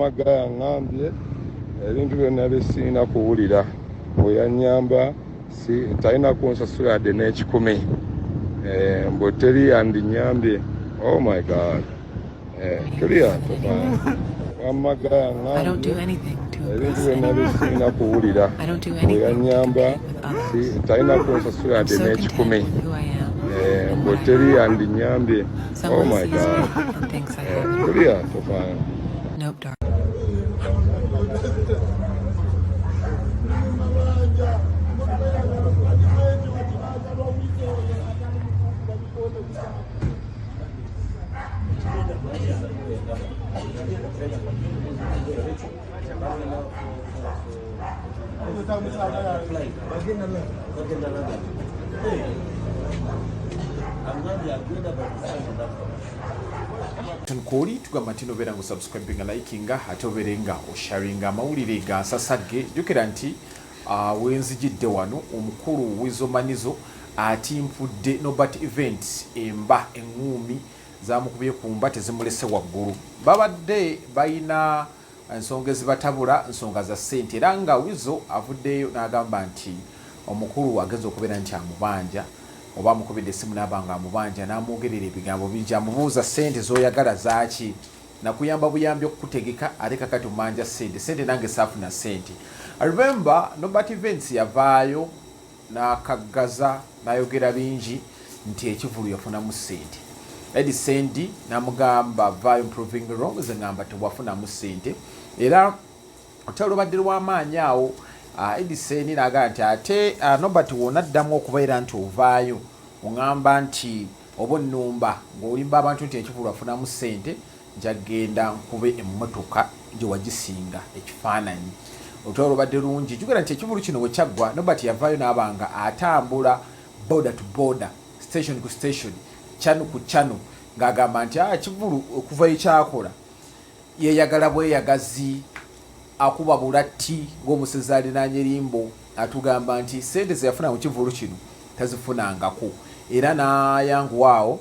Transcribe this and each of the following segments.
wamagga yaŋŋambye ebintu byonna bye kuwulira bwe yannyamba talina kunsasula yadde n'ekikumi mbu teri yandinyambye. Oh my God. Clear. Wamagga yaŋŋambye ebintu byonna bye kuwulira bwe yannyamba talina kunsasula yadde n'ekikumi mbu teri yandinyambye. Oh my God. Clear. Nope, darling. Tunkoli tugamba nti nobeera nga osubscribinga likinga ate obeere nga osharinga amawulire ga nsasagge. Jjukira nti wenzijidde wano omukulu Wizzo Manizo atimpudde Norbert Event emba eŋŋuumi zamukubye ku mba tezimulese waggulu. Babadde bayina ensonga ezibatabula, nsonga za ssente, era nga Wizzo avuddeyo n'agamba nti omukulu agenza okubeera nti amubanja oba amukubidde essimu n'abanga amubanja n'amwogerera ebigambo bingi, amubuuza ssente z'oyagala zaaki, nakuyamba buyambi okukutegeka ate kakati omanja ssente nange saafuna ssente. I remember Norbert Events yavaayo n'akaggaza n'ayogera bingi nti ekivulu yafunamu ssente. Eddie Sendi n'amugamba avaayo proving wrong, ze ngamba tewafunamu ssente, era olutalo lubadde lw'amaanyi awo. Eddie Sendi n'agamba nti ate Norbert w'onaddamu okubeera nti ovaayo oŋŋamba nti oba onnumba ng'olimba abantu nti ekivulu afunamu ssente, njagenda nkube emmotoka gye wagisinga ekifaananyi. Olutalo lubadde lungi. Jjukira nti ekivulu kino bwe kyaggwa Norbert yavaayo n'abanga atambula border to border, station ku station, channel ku channel, ng'agamba nti ekivulu okuva ekyakola yeeyagala bweyagazi, akuba bulatti ng'omusezi alinaanye limbo, atugamba nti ssente ze yafuna mu kivulu kino tazifunangako, era n'ayanguwaawo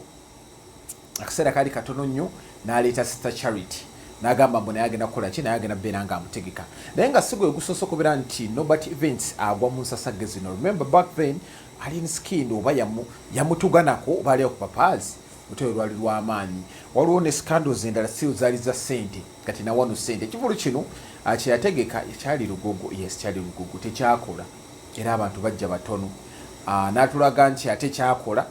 akaseera kaali katono nnyo n'aleeta Sister Charity n'agamba mbu naye agenda kukola ki, naye agenda beera nga amutegeka. Naye nga si gwe gusoose okubeera nti Norbert Events agwa mu nsasagge zino. Remember back then Alien Skin oba yamutuganako oba aliyo ku papaazi, olutalo lwali lw'amaanyi. Waliwo ne scandals endala si zaali za ssente, kati na wano ssente. Ekivulu kino kye yategeka ekyali lugogo, yes kyali lugogo, tekyakola era abantu bajja batono. N'atulaga nti ate kyakola.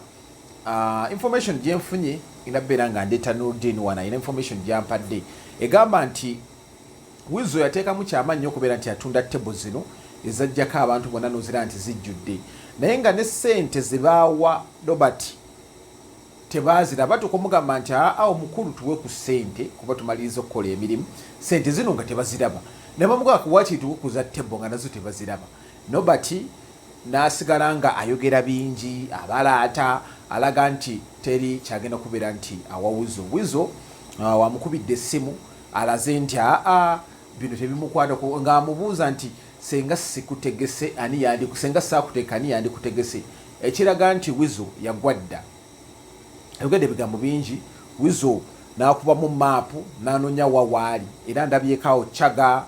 Information gye nfunye inabeera nga ndeeta Nurdin wana, ina information gyampadde egamba nti Wizzo yateekamu kyamaanyi okubeera nti atunda table zino ezajjako abantu bonna n'ozira nti zijjudde, naye nga ne ssente zibaawa Norbert tebaaziraba. Tukumugamba nti omukulu tuwe ku ssente kuba tumaliriza okukola emirimu, ssente zino nga tebaziraba. Ne bamugamba kuwaki tuwe ku za table nga nazo tebaziraba. Norbert n'asigala nga ayogera bingi, abalaata, alaga nti teri kyagenda kubeera nti awa Wizzo. Wizzo wamukubidde essimu alaze nti bino tebimukwatako, ng'amubuuza nti senga sikutegese ani senga saakuteeka ani yandikutegese, ekiraga nti Wizzo yagwadda. Ayogedde ebigambo bingi. Wizzo n'akubamu maapu n'anoonya wawaali, era ndabyekaawo Chaga,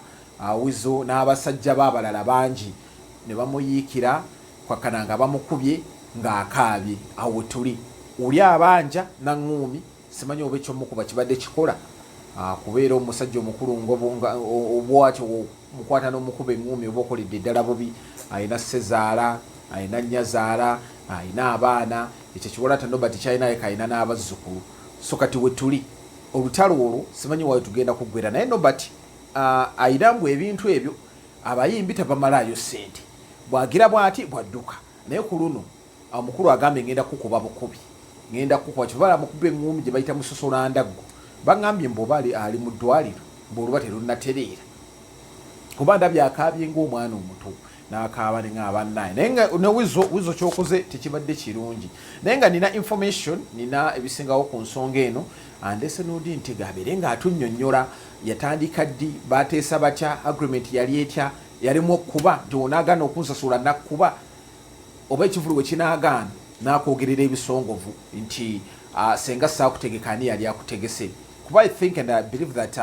Wizzo n'abasajja b'abalala bangi ne bamuyiikira kwakananga bamukubye ng'akaabye. Awo tuli oli abanja naŋŋuumi, simanyi oba ekyomukuba kibadde kikola kubeera omusajja omukulu obwatyo mukwata n'omukuba eŋŋuumi oba okoledde eddala bubi. Ayina ssezaala, ayina nnyazaala, ayina abaana, ekyo kiwola ate Norbert kyalinaye kayina n'abazzukulu. So kati we tuli olutalo olwo simanyi waayo tugenda kuggwera, naye Norbert ayina mbu ebintu ebyo abayimbi tabamalaayo ssente, bwagira bw'ati bwadduka. Naye ku luno omukulu agambye ngenda kukuba bukubi, ngenda kukuba kibala mukuba eŋŋuumi gye bayita musosolandaggo. Baŋŋambye mbu ali mu ddwaliro bw'oluba terunnatereera, kuba ndabye akaabye ng'omwana omuto n'akaaba ne ng'abannaye. Naye nga ne Wizzo kyokoze tekibadde kirungi. Naye nga nina information, nina ebisingawo ku nsonga eno. Andese Nurdin Ntega abeere ng'atunnyonnyola yatandika ddi, baateesa batya, agreement yali etya, yalimu okuba nti onaagaana okunsasula nakkuba, oba ekivulu bwe kinaagaana n'akwogerera ebisongovu nti senga saakutegeka ani yali akutegese, kuba I think and I believe that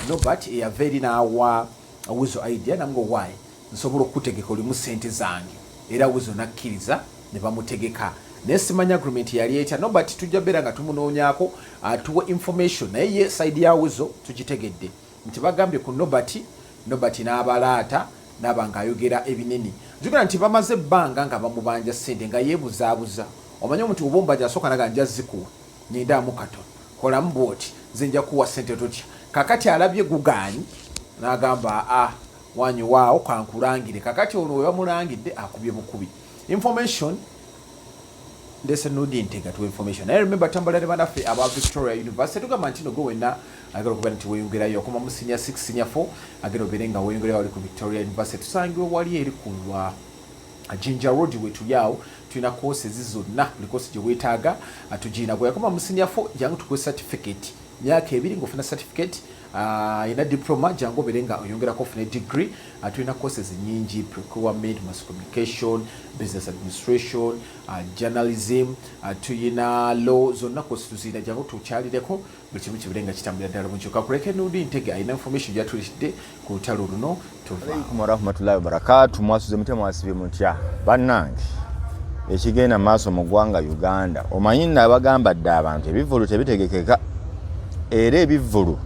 Norbert yava eri n'awa Weasel idea namgo why nsobola okutegeka olimu sente zange era Weasel nakkiriza ne bamutegeka naye simanya agreement yali etya Norbert tujja beera nga tumunoonyaako atuwe information naye ye side ya Weasel tugitegedde nti bagambye ku Norbert n'abalaata n'abanga ayogera ebinene njogera nti bamaze ebbanga nga bamubanja sente nga yeebuzaabuza omanyi omuntu obomba gyasooka naga nja zikuwa nindaamu katono kolamu bwoti zinja kuwa sente totya kakati alabye gugaanyi n'agamba wanyu waawo kankulangire kakati ono we bamulangidde akubye bukubi information ndese nudi ntega tu information I remember tambalale banafe aba Victoria University tugamba nti no go wenna agero kuba nti weyongerayo okoma mu senior 6 senior 4 agero berenga weyongerayo ali ku Victoria University tusangiwe wali eri kulwa Jinja Road wetu yao tulina courses zonna buli course gye weetaaga atugina gwe yakoma mu senior 4 jangu tukwe certificate myaka ebiri ngofuna certificate ina diploma jangu berenga oyongera ko fune degree tulina courses nyingi procurement mass communication business administration journalism tuyina law zonna courses tuzina jangu tukyalireko buli kimu kiberenga kitambula ddala mu kyuka kureke nudi ntege ina information yatulishidde ku lutalo luno tuva Alaikum warahmatullahi wabarakatuh mwasuze mutema wasibe mutya bannange ekigenda maaso mu ggwanga Uganda omanyi nabagamba dda abantu ebivulu tebitegekeka era ebivulu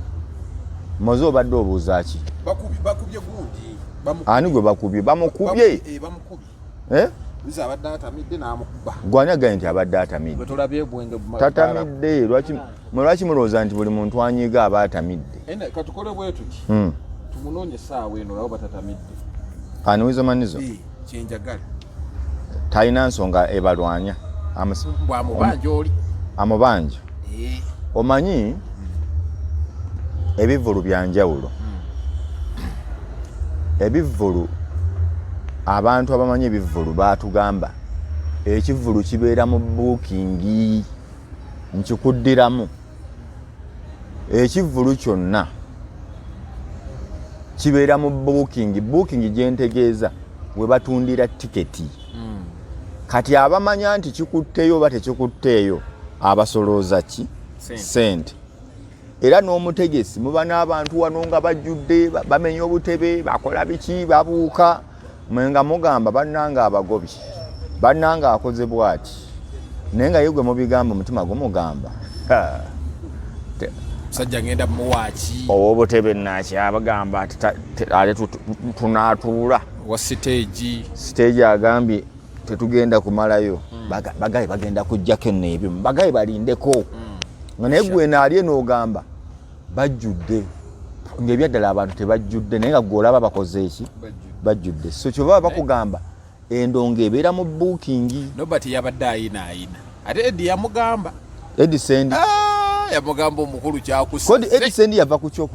moze obadde obuuza ki bakubye gundi ani gwe bakubye bamukubye biza abadde atamidde n'amukuba gwani agaye nti abadde atamidde betolabye bwenge tatamidde lwaki mulowooza nti buli muntu anyiga aba atamidde katukole bwetu ki tumunoonye essaawa eno labo batatamidde ani Weasel Manizo kyenjagala talina nsonga ebalwanya bwamubanja oli amubanja omanyi ebivulu byanjawulo ebivulu abantu abamanyi ebivulu batugamba ekivulu kibeera mu booking nkikuddiramu ekivulu kyonna kibeera mu booking gyentegeeza we batundira tiketi kati abamanya nti kikutteyo oba tekikutteeyo abasolooza ki sente era n'omutegesi muba n'abantu wano nga bajjudde bamenya obutebe bakola biki babuuka mwenga mugamba bannanga abagobi bannanga akoze bwati naye nga yegwe mubigamba omutima gumugamba sajja ngenda muwaaki obutebe naki abagamba ate tunaatuula wa stage agambye tetugenda kumalayo bagaye bagenda kujjako enneebyo bagaye balindeko nga naye gwe naalye n'ogamba bajjudde ng'ebyaddala abantu tebajjudde naye nga gw'olaba bakoze eki bajjudde so kyova bakugamba endongo ebeera mu booking Norbert yabadde ayina ate Eddie yamugamba Edison yamugamba omukulu kyakusa kodi Edison yava ku kyo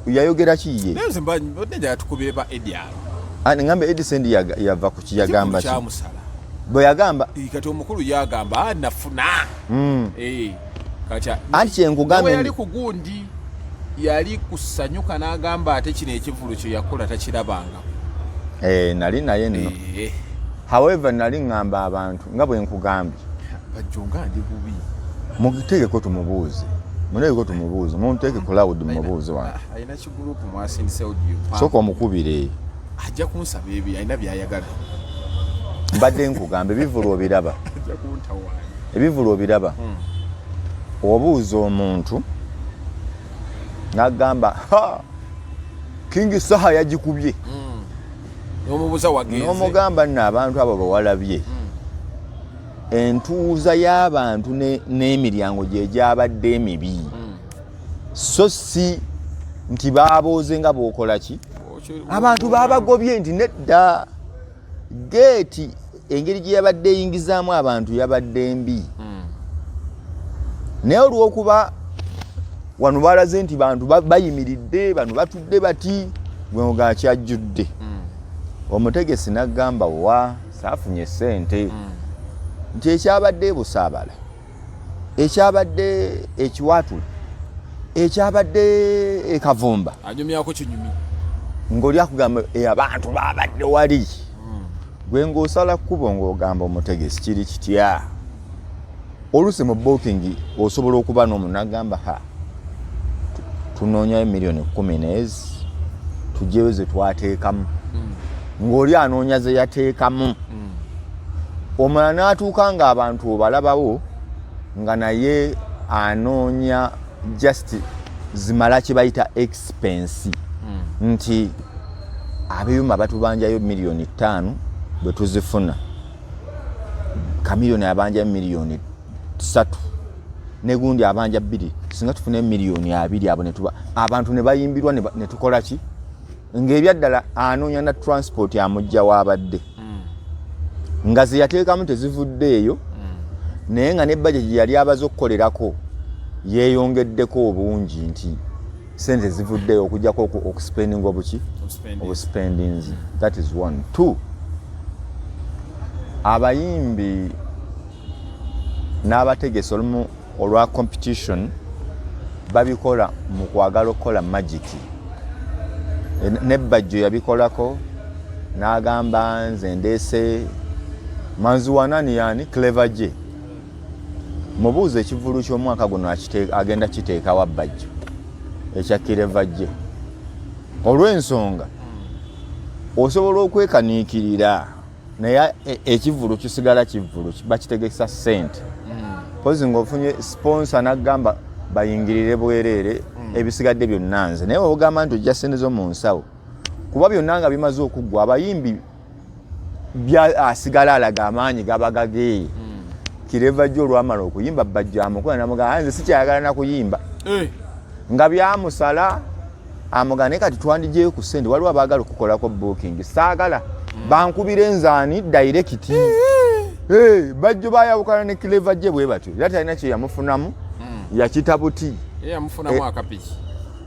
yayogera kiye nze mbadde tukubire ba Eddie ngambe Edison yava ku kiyagamba ki bwe yagamba kati omukulu yagamba nafuna kati anti kyenkugamba yali ku gundi yali kusanyuka n'agamba ate kino ekivulu kyo yakola takirabanga nali naye nno however nali ngamba abantu nga bwe nkugambye bajjonga ndi bubi mutegeko tumubuuze mumuteeke cloud mumubuuze wange alina kigurupu mwasindise audio soka omukubire ajja kunsaba ebi alina byayagala mbadde nkugamba ebivulu obiraba obuuza omuntu n'agamba King Saha yagikubye n'omubuuza wagenze n'omugamba nno abantu abo bawalabye entuuza y'abantu n'emiryango gye gyabadde emibi so si nti baabooze nga bw'okola ki abantu babagobye nti nedda geeti engeri gye yabadde eyingizaamu abantu yabadde mbi naye olw'okuba wano balaze nti bantu bayimiridde bano batudde bati gwenga kyajjudde omutegesi n'agamba wa saafunye ssente nti ekyabadde busaabala ekyabadde ekiwatula ekyabadde ekavumba anyumyako kinyumi ng'oli akugamba abantu babadde wali gwe ng'osala kkubo ng'ogamba omutegesi kiri kitya oluusi mu booking osobola okuba n'omuntu n'agamba tunoonyayo miliyoni 10 n'ezi tugyeyo ze twateekamu ng'oli anoonya ze yateekamu omulala n'atuuka ng'abantu obalabawo nga naye anoonya just zimala kye bayita expense nti ab'ebyuma batubanjayo miliyoni 5 bwe tuzifuna kamiliyoni abanjayo miliyoni 3 negundi abanja 2 singa tufune miliyoni 2 abo netuba abantu ne bayimbirwa ne tukola ki ng'ebyaddala anoonya na transport amujja wabadde nga ze yateekamu tezivuddeeyo naye nga ne budget gye yali abaze okukolerako yeeyongeddeko obungi nti sente zivuddeyo okujjako okuspending obuspendings. That is 1. 2, abayimbi n'abategesi olumu olwa competition babikola mu kwagala okukola magic. Ne Bajjo yabikolako n'agamba nze ndeese Manzuwanani yani Clever J. Mubuuze ekivulu ky'omwaka guno agenda kiteekawa Bajjo ekya Clever J. Olw'ensonga osobola okwekaniikirira naye ekivulu kisigala kivulu bakitegesa ssente. Pozi ng'ofunye sponsor n'agamba bayingirire bwereere ebisigadde byonna nze naye ogamba nti ojja ssente zo mu nsawo kuba byonna nga bimaze okuggwa abayimbi asigala alaga amaanyi gabagage. Clever J olwamala okuyimba Bajjo amukola n'amugamba nze sikyayagala na kuyimba nga byamusala amugamba naye kati twandijeyo ku ssente waliwo abaagala okukolako booking saagala bankubira enzaani direct. Bajjo bayawukana ne Clever J bwe batyo era talina kye yamufunamu yakita buti yamufunamu akapiki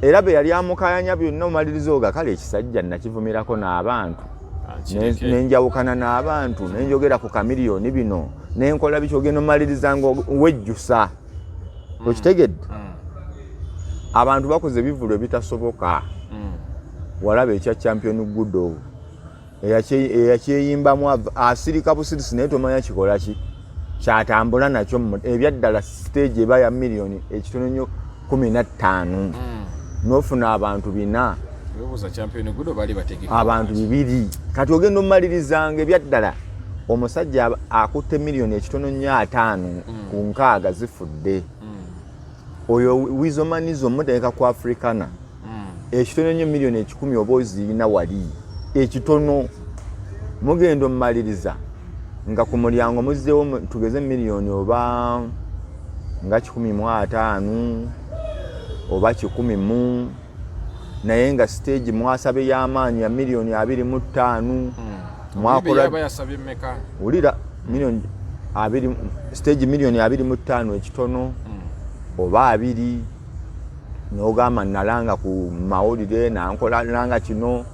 era be yali amukayanya byonna omaliriza oga kale ekisajja nakivumirako n'abantu nenjawukana n'abantu nenjogera ku kamiliyoni bino nenkola bikyogenda omaliriza nga wejjusa okitegedde. Abantu bakoze ebivulo ebitasoboka walaba ekya champion Gudo eyakyeyimbamu asirika busirisi naye tomanya kikola ki kyatambula nakyo ebyaddala stage eba ya miliyoni ekitono nnyo 15 n'ofuna abantu 4 abantu 2 kati ogenda omalirizanga ebyaddala omusajja akutte miliyoni ekitono nnyo 5 ku 6 zifudde. Oyo wizomanizo muteeka ku Africana ekitono nnyo miliyoni 10 oba ozirina wali ekitono mugenda omaliriza nga ku mulyango muzzeewo tugeze miliyoni oba nga 15 oba 10 naye nga stage mwasabe y'amaanyi ya miliyoni 25 mwakola yasabye mmeka ulira miliyoni 20 stage miliyoni 25 ekitono oba 2 n'ogamba nalanga ku mawulire nankola nanga kino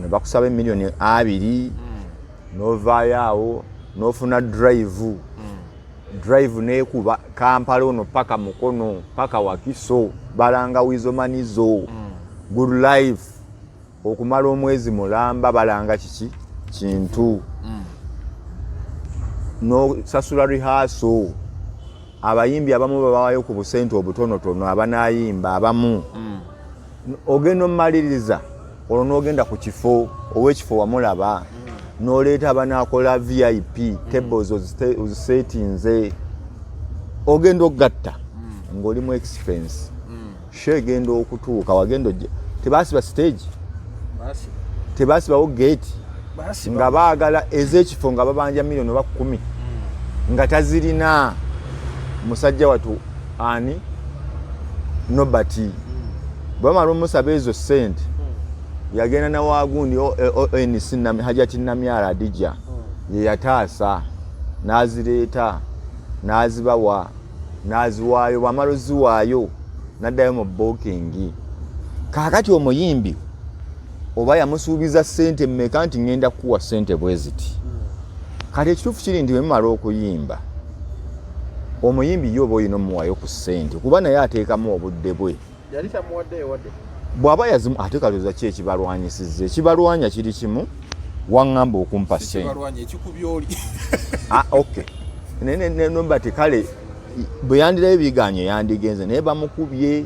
ne bakusaba miliyoni 2 n'ovaayo awo n'ofuna drive n'ekuba Kampala ono paka Mukono paka Wakiso balanga wizomanizo good life okumala omwezi mulamba balanga kiki kintu no sasula rehearsal. Abayimbi abamu babawayo ku busente obutonotono abanayimba abamu ogenda omaliriza olwo n'ogenda ku kifo ow'ekifo wamulaba n'oleeta abanakola VIP tables ozisetinze ogenda ogatta ng'olimu expense shegenda okutuuka wagenda tebasiba stage tebasibawo gate nga baagala ez'ekifo nga babanja miliyoni oba 10 nga tazirina musajja watu ani nobati bamala omusaba ezo sente yagenda na wagundi ONC Hajati Namyala Adija ye yataasa nazireeta nazibawa naziwaayo bamala ziwaayo naddayo mu booking. Kaakati omuyimbi oba yamusuubiza sente mmeka nti ngenda kuwa sente bweziti kati ekituufu kiri nti wemumala okuyimba omuyimbi yoba oyina omuwayo ku ssente kuba naye ateekamu obudde bwe yali tamuwaddeyo wadde bw'aba yazimu ate kalooza ki ekibalwanyisizza ekibalwanya kiri kimu waŋŋamba okumpa ssente ekikubya oli okay nobati kale bwe yandirayo biganye yandigenze naye bamukubye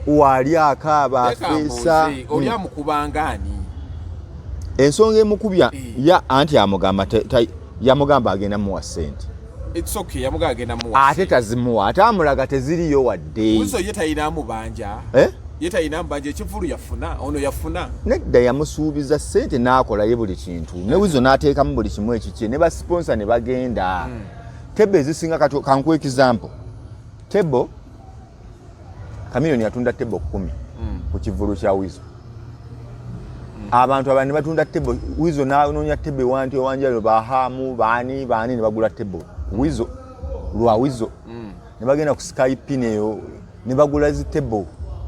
wali akaaba afeesa oli amukubangani ensonga emukubya anti yamugamba agenda muwa ssente ate tazimuwa ate amulaga teziriyo wadde ekivulu yafuna ono yafuna nedda yamusuubiza ssente n'akolayo buli kintu ne Wizo n'ateekamu buli kimu ekikye ne basponsa ne bagenda Tebo ezisinga kankuwa example Tebo Chameleone yatunda Tebo 10 ku kivulu kya Wizo abantu abandi batunda Tebo Wizo n'anoonya Tebo wanti owanjalo bahamu baani ne bagula Tebo Wizo lwa Wizo ne bagenda ku Skype neyo ne bagula zi Tebo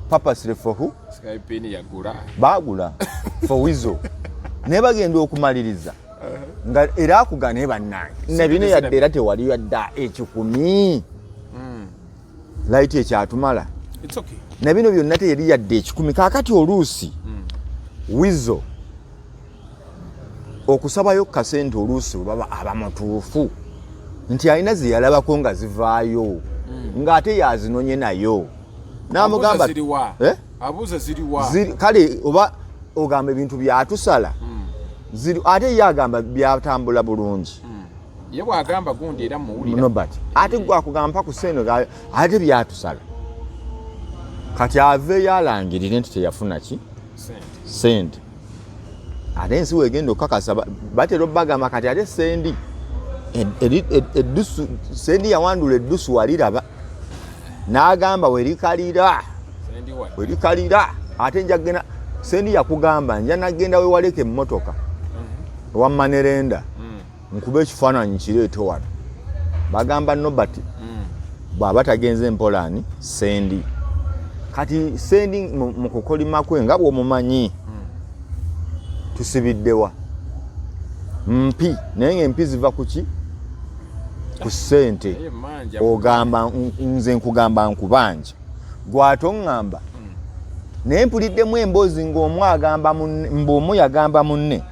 purposely for who? Skype ni yagula bagula for Wizo ne bagenda okumaliriza nga era akugane bannange nabine yadde era tewali yadda ekikumi light ekyatumala it's okay nabino byonna teyali yadde ekikumi kakati oluusi Wizo okusabayo kasente oluusi baba abamutuufu nti alina ziyalabako nga zivaayo ng'ate yazinonye nayo n'amugamba abuuza ziriwa kale oba ogamba ebintu byatusala ate ye agamba byatambula bulungi ye bwagamba gundi era muwulira Nobert ate gwakugamba ku seno ate byatusala kati aveeyo alangirire nti teyafuna ki sente ate ensi wegenda okukakasa batera obbagamba kati ate sendi sendi yawandula eddusu waliraba n'agamba werikalira ate njagenda sendi yakugamba nja nagenda wewaleka emmotoka wammanerenda nkuba ekifaananyi kireete wano bagamba Nobert bw'aba tagenze mpolani sendi kati sendi mu kukolima kwe nga bw'omumanyi tusibiddewa mpi naye ng'empi ziva ku ki ku ssente ogamba nze nkugamba nkubanja gwatoŋŋamba naye mpuliddemu emboozi ng'omu yagamba munne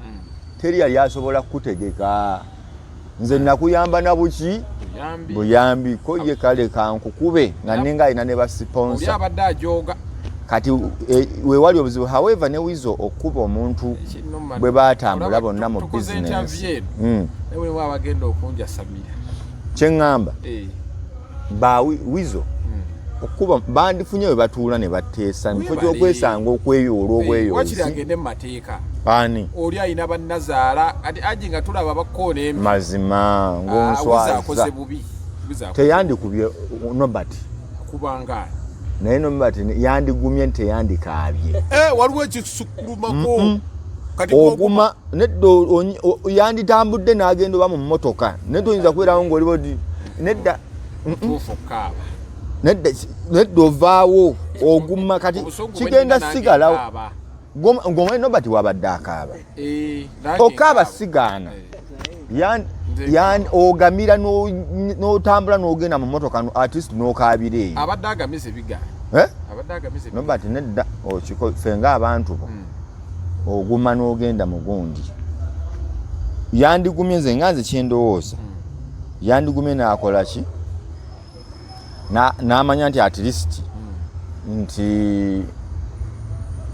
teri yali asobola kukutegeka nze nakuyamba na buki buyambi ko ye kale kankukube nga nenga alina ne basponsa abadde ajoga kati wewali obuzibu however ne Wizo okuba omuntu bwe batambula bonna mu business ewe wabagenda okunja Samira kyeŋŋamba ba Wizo okuba bandifunye we batuula ne bateesa mufo gy'okwesanga okweyoola obweyoozi wakiri agende mu mateeka ani oli ayina bannazaala kati aji nga tulaba bakoona embi mazima ng'onswaza teyandikubye Nobert kubanga naye Nobert yandigumye teyandikaabye waliwo ekisukulumako oguma nedda yanditambudde n'agenda oba mu mmotoka nedda oyinza kubeerawo ng'oliwo nedda nedda ovaawo oguma kati kigenda sigalawo ng'omwe Nobert wabadde akaaba okaaba sigaana ogamira n'otambula n'ogenda mu mmotoka at least n'okaabira eyo abadde agamize biga Nobert nedda ffe ng'abantu bo oguma n'ogenda mu gundi yandigumye nze nga nze kyendowooza yandigumye n'akola ki n'amanya nti at least nti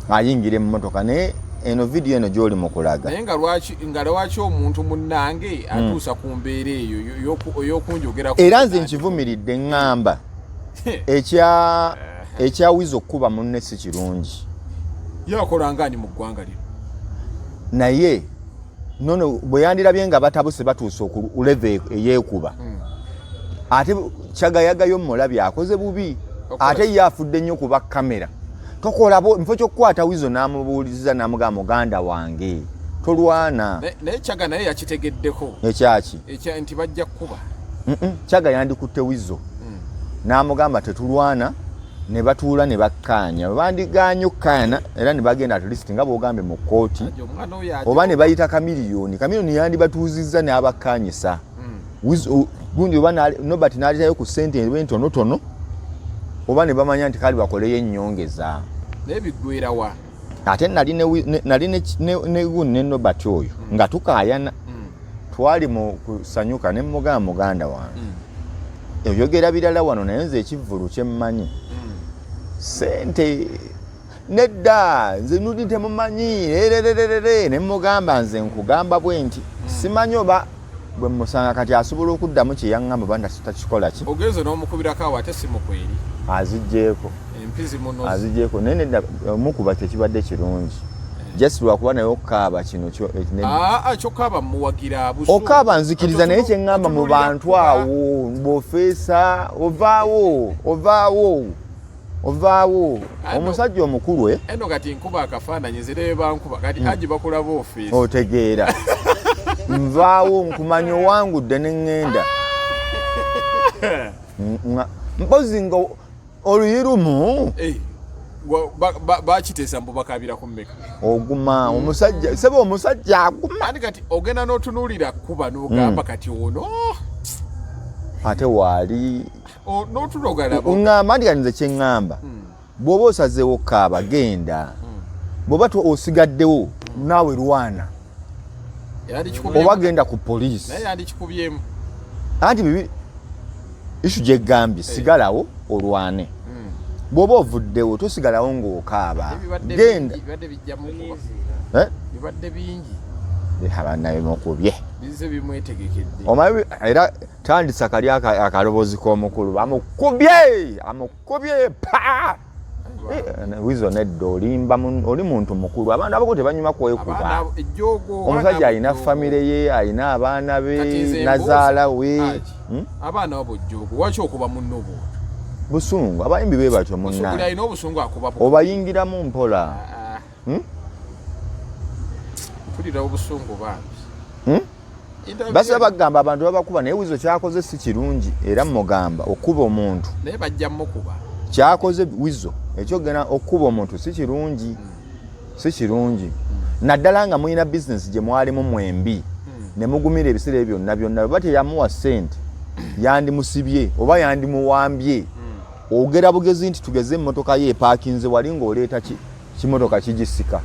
ayingira emmotoka naye eno vidiyo eno gy'oli mu kulaga naye nga lwaki omuntu munnange atuusa ku mbeera eyo ey'okunjogerako era nze nkivumiridde ŋŋamba ekya Wizo okukuba munne si kirungi yakolangani mu ggwanga lino naye nono bwe yandirabye nga batabuse batuusa okuleve eyeekuba ate kyagayagayo mmulabye akoze bubi ate ye afudde nnyo kuba kamera tokolabo mfo kyokkwata Wizo n'amubuuliriza n'amugamba muganda wange tolwana naye Kyaga naye yakitegeddeko ekyaki nti bajja kukuba Kyaga yandikutte Wizo n'amugamba tetulwana ne batuula ne bakkaanya bandiganye okkaana era ne bagenda at least nga bw'ogambe mu kkooti oba ne bayita Chameleone yandibatuuzizza n'abakkaanyisa gundi oba Nobert n'aletayo ku ssente entonotono oba ne bamanya nti kali bakoleyo ennyongeza naye biggwerawa ate nali ne Nobert oyo nga tukaayana twali mu kusanyuka ne muganda wange ebyogera birala wano naye nze ekivvulu kyemmanyi sente nedda nze nuli temumanyi ne mugamba nze nkugamba bwenti simanyi oba bwe musanga kati asobola okuddamu kye yaŋŋamba banda takikola ki ogenze n'omukubirako awo ate si mukweri aziggyeko empizi muno aziggyeko naye nedda omukuba tekibadde kirungi just lwakuba naye okukaaba kino kyokaaba muwagira okaaba nzikiriza naye kyeŋŋamba mu bantu awo bw'ofeesa ovaawo omusajja omukulu eno kati nkuba akafaananyi nzireba nkuba kati aji bakulaba ofeesi otegeera nvaawo nkumanya owangudde ne ŋŋenda mpozi nga oluyi lumu bakiteesa mbu bakabira ku mmeka oguma omusajja sebe omusajja aguma ati kati ogenda n'otunuulira kuba n'ogamba kati ono ate waali n'otulogala ŋŋamba nti kanize kye ŋŋamba bw'oba osazeewo kaaba genda bw'oba osigaddewo naawe lwana oba genda ku poliisi naye yandikikubyemu anti bibi isu gyegambye sigalawo olwane bw'oba ovuddewo tosigalawo ng'okaaba genda bibadde bingi abanaye mukubye bize bimwetegekedde omanyi era tandisa kali akalobozi k'omukulu amukubye pa wizo nedda oli muntu mukulu abantu abako tebanyuma kwekuba omusajja alina famire ye alina abaana be nazaala we abaana babojjogo waki okuba munno bwo busungu abayimbi be batyo munnaye n'obusungu akuba obayingiramu mpola mpulira obusungu bambi basa bagamba abantu babakuba naye wizo kyakoze si kirungi era mugamba okuba omuntu naye bajja mukuba kyakoze wizo ekyogena okuba omuntu si kirungi naddala nga mulina bizinesi gye mwalimu mwembi ne mugumira ebiseera byonna oba teyamuwa ssente yandimusibye oba yandimuwambye ogera bugezi nti tugeze emmotoka ye epaakinze wali ng'oleeta kimotoka kigisika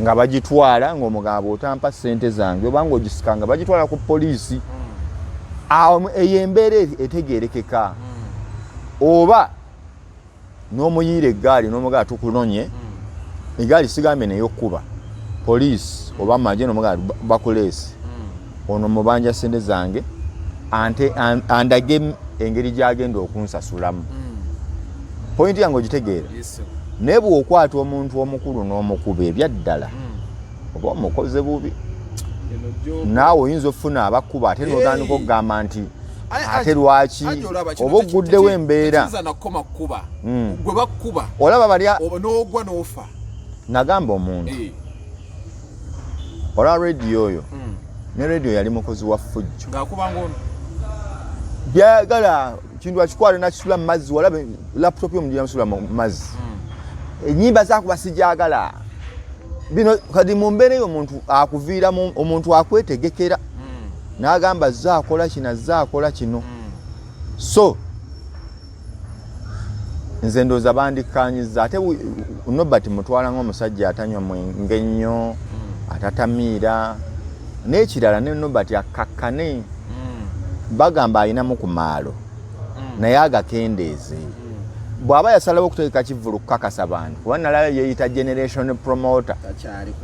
nga bagitwala ng'omugamba otampa ssente zange oba ng'ogisika nga bagitwala ku poliisi awo eyo embeera etegeerekeka oba n'omuyiira eggaali n'omugala tukunonye eggaali sigambye neyokkuba poliisi oba magye n'omugala bakuleesi ono mubanja ssente zange andage engeri gyagenda okunsasulamu pointi yange ogitegeera naye bw'okwata omuntu omukulu n'omukuba ebyaddala oba omukoze bubi naawe oyinza ofuna abakuba ate n'otandika okugamba nti ate lwaki oba oguddewo embeera olaba balya nagamba omuntu olwa rediyo oyo ne rediyo yali mukozi wa ffujjo byagala kintu akikwale nakisula mu mazzi walaba laputopu y'omuntu yamusula mu mazzi ennyimba zakuba sijagala bino kadi mu mbeera eyo omuntu akuviiramu omuntu akwetegekera n'agamba zaakola kino so nze ndooza bandikkanyiza ate Nobert mutwala ng'omusajja atanywa mwenge nnyo atatamiira n'ekirala ne Nobert akakkane bagamba ayinamu ku maalo naye agakendeeze bw'aba yasalawo okutegeka kivulu kukakasa bantu kuba nalaba yeeyita generation promoter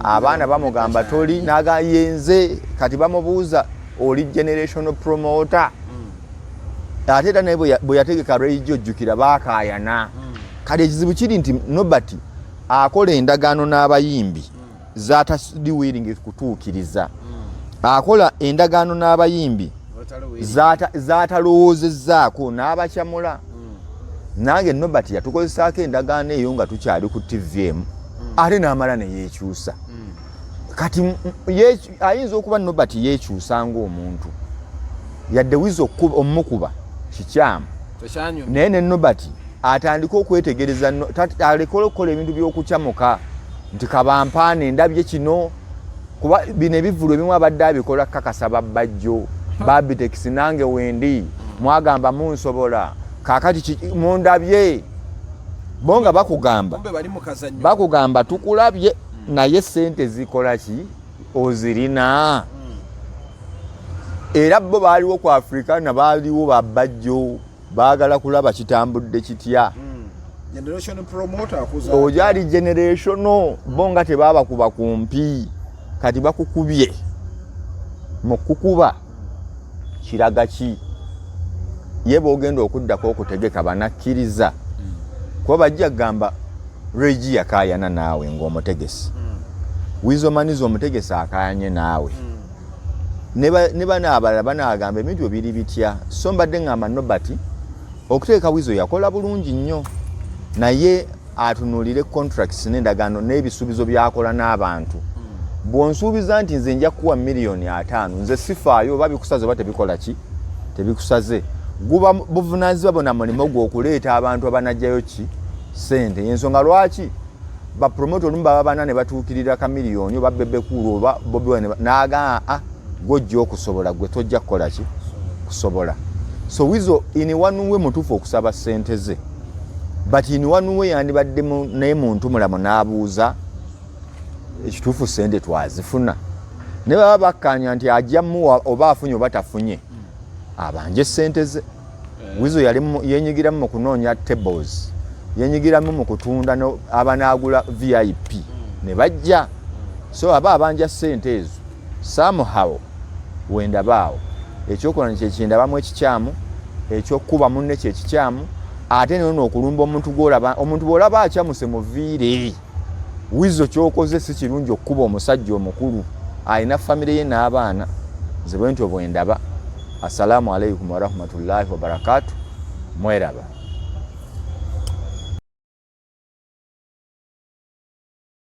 abaana bamugamba toli n'agayenze kati bamubuuza oli generation promoter ate era naye bwe yategeka radio jjukira baakaayana kati ekizibu kiri nti Nobert akola endagaano n'abayimbi zatali willing kutuukiriza akola endagaano n'abayimbi zatalowoozezzaako n'abakyamula nange Nobert yatukozesaako endagaano eyo nga tukyali ku TVM ate n'amala neyeekyusa kati ayinza okuba Nobert yeekyusa ng'omuntu yadde wiza omukuba kikyamu naye ne Nobert atandika okwetegereza alekole okukola ebintu by'okukyamuka nti kabampaane ndabye kino kuba bino ebivulu ebimu abadde abikola kakasa babbajjo Babitex nange wendi mwagamba munsobola kakati mundabye bonga bakugamba tukulabye naye sente zikola ki ozirina era bo baaliwo ku Afrika na baaliwo babbajjo baagala kulaba kitambudde kitya generation promoter akuza ojali generational bonga tebaba kuba kumpi kati bakukubye mu kukuba kiraga ki yebo ogenda okuddako okutegeka banakkiriza kuba bajja gamba Regi yakayana naawe ng'omutegesi Wizomanizo omutegesi akayanye naawe ne bana abalala banagamba ebintu biri bitya so mbadde ngamba Nobati okuteeka Wizo yakola bulungi nnyo naye atunulire contracts n'endagaano n'ebisuubizo byakola n'abantu bw'onsuubiza nti nze nja kuwa $5,000,000 nze sifaayo oba bikusaze oba tebikola ki tebikusaze guba buvunaanyizibwa bona mulimo gw'okuleeta abantu abanajjayo ki sente y'ensonga lwaki bapromota olumu baba bana ne batuukirira $1,000,000 oba Bebe Cool oba Bobi Wine n'agaa gojja okusobola gwe tojja kukola ki kusobola so Wizo iniwanuwe mutuufu okusaba ssente ze but iniwanuwe yandibadde naye muntu mulamu n'abuuza ekituufu ssente twazifuna ne baba bakkanya nti ajja muwa oba afunye oba tafunye abanje ssente ze Wizo yenyigiramu mu kunoonya tables yenyigiramu mu kutunda abanaagula VIP ne bajja so aba abanja ssente ezo somehow wenda baawo ekyokola kyekindabamu ekikyamu ekyokuba munne kyekikyamu ate nono okulumba omuntu bw'olaba akyamuse muviire Wizo kyokoze si kirungi okuba omusajja omukulu alina famire ye n'abaana nze bwe ntyo bwe ndaba. Assalamu alaikum warahmatullahi wabarakatuh. Mweraba.